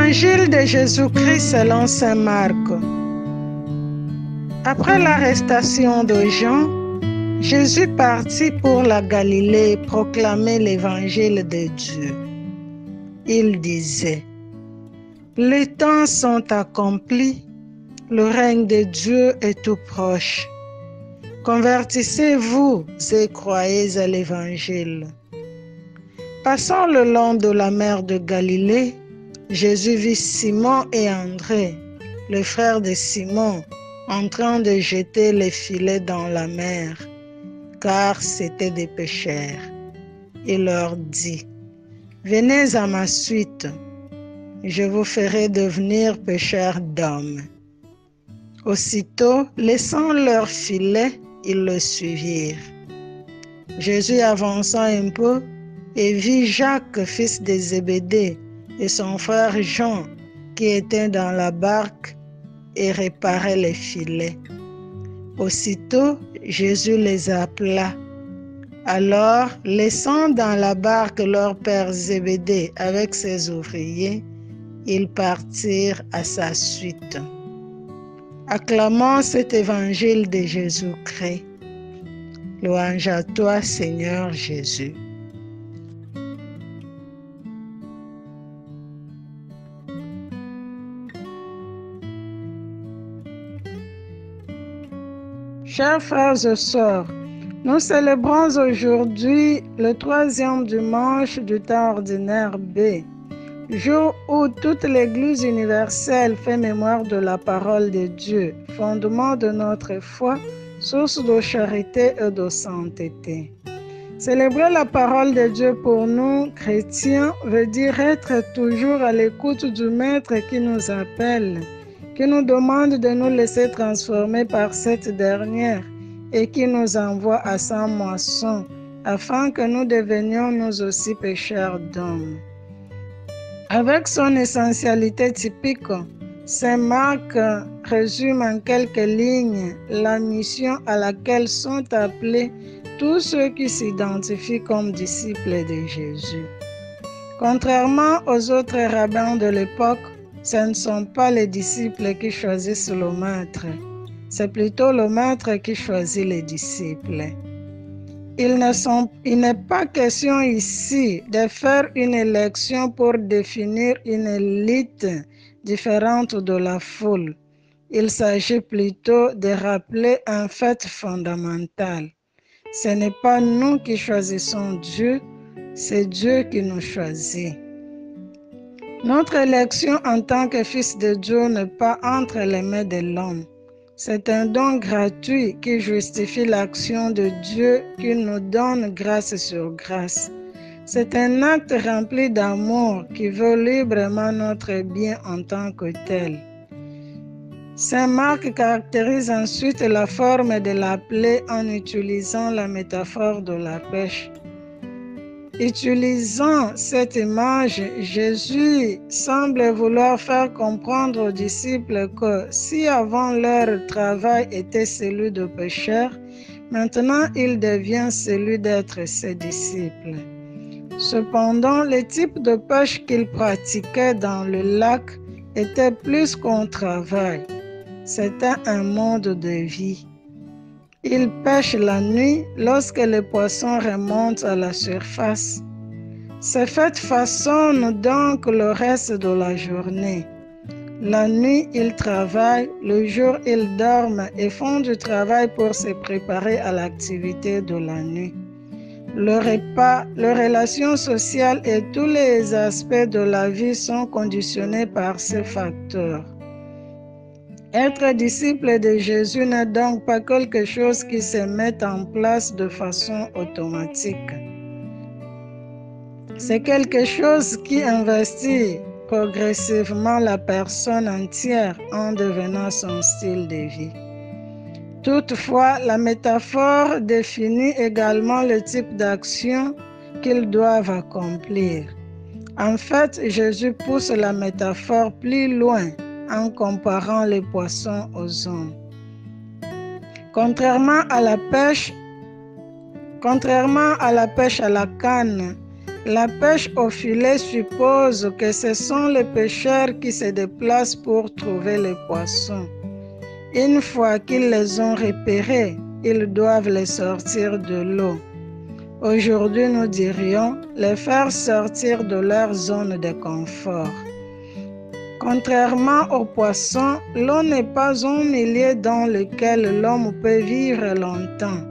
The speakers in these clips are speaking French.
Évangile de Jésus-Christ selon saint Marc. Après l'arrestation de Jean, Jésus partit pour la Galilée proclamer l'évangile de Dieu. Il disait: les temps sont accomplis, le règne de Dieu est tout proche. Convertissez-vous et croyez à l'évangile. Passant le long de la mer de Galilée, Jésus vit Simon et André, le frère de Simon, en train de jeter les filets dans la mer, car c'étaient des pêcheurs. Il leur dit: venez à ma suite, je vous ferai devenir pêcheurs d'hommes. Aussitôt, laissant leurs filets, ils le suivirent. Jésus avança un peu et vit Jacques, fils de Zébédée, et son frère Jean, qui étaient dans la barque et réparaient les filets. Aussitôt, Jésus les appela. Alors, laissant dans la barque leur père Zébédée avec ses ouvriers, ils partirent à sa suite. Acclamons cet évangile de Jésus-Christ. Louange à toi, Seigneur Jésus. Chers frères et sœurs, nous célébrons aujourd'hui le 3e dimanche du temps ordinaire B, jour où toute l'Église universelle fait mémoire de la parole de Dieu, fondement de notre foi, source de charité et de sainteté. Célébrer la parole de Dieu pour nous, chrétiens, veut dire être toujours à l'écoute du Maître qui nous appelle, qui nous demande de nous laisser transformer par cette dernière et qui nous envoie à sa moisson, afin que nous devenions nous aussi pécheurs d'hommes. Avec son essentialité typique, saint Marc résume en quelques lignes la mission à laquelle sont appelés tous ceux qui s'identifient comme disciples de Jésus. Contrairement aux autres rabbins de l'époque, ce ne sont pas les disciples qui choisissent le maître, c'est plutôt le maître qui choisit les disciples. Il n'est pas question ici de faire une élection pour définir une élite différente de la foule. Il s'agit plutôt de rappeler un fait fondamental. Ce n'est pas nous qui choisissons Dieu, c'est Dieu qui nous choisit. Notre élection en tant que fils de Dieu n'est pas entre les mains de l'homme. C'est un don gratuit qui justifie l'action de Dieu qui nous donne grâce sur grâce. C'est un acte rempli d'amour qui veut librement notre bien en tant que tel. Saint Marc caractérise ensuite la forme de l'appeler en utilisant la métaphore de la pêche. Utilisant cette image, Jésus semble vouloir faire comprendre aux disciples que si avant leur travail était celui de pécheurs, maintenant il devient celui d'être ses disciples. Cependant, le type de pêche qu'ils pratiquaient dans le lac était plus qu'un travail. C'était un mode de vie. Ils pêchent la nuit lorsque les poissons remontent à la surface. Ces fêtes façonnent donc le reste de la journée. La nuit, ils travaillent, le jour, ils dorment et font du travail pour se préparer à l'activité de la nuit. Le repas, les relations sociales et tous les aspects de la vie sont conditionnés par ces facteurs. Être disciple de Jésus n'est donc pas quelque chose qui se met en place de façon automatique. C'est quelque chose qui investit progressivement la personne entière en devenant son style de vie. Toutefois, la métaphore définit également le type d'action qu'ils doivent accomplir. En fait, Jésus pousse la métaphore plus loin en comparant les poissons aux hommes. Contrairement à la pêche à la canne, La pêche au filet suppose que ce sont les pêcheurs qui se déplacent pour trouver les poissons. Une fois qu'ils les ont repérés, ils doivent les sortir de l'eau. Aujourd'hui, nous dirions les faire sortir de leur zone de confort. Contrairement aux poissons, l'eau n'est pas un milieu dans lequel l'homme peut vivre longtemps.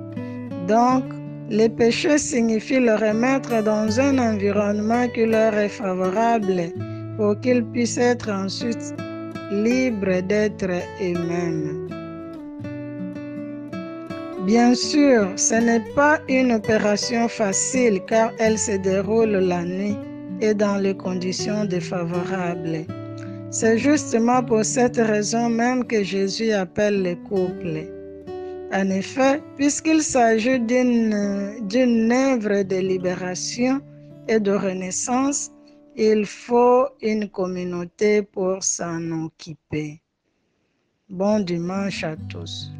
Donc, les péchés signifient le remettre dans un environnement qui leur est favorable pour qu'ils puissent être ensuite libres d'être eux-mêmes. Bien sûr, ce n'est pas une opération facile car elle se déroule la nuit et dans les conditions défavorables. C'est justement pour cette raison même que Jésus appelle les couples. En effet, puisqu'il s'agit d'une œuvre de libération et de renaissance, il faut une communauté pour s'en occuper. Bon dimanche à tous.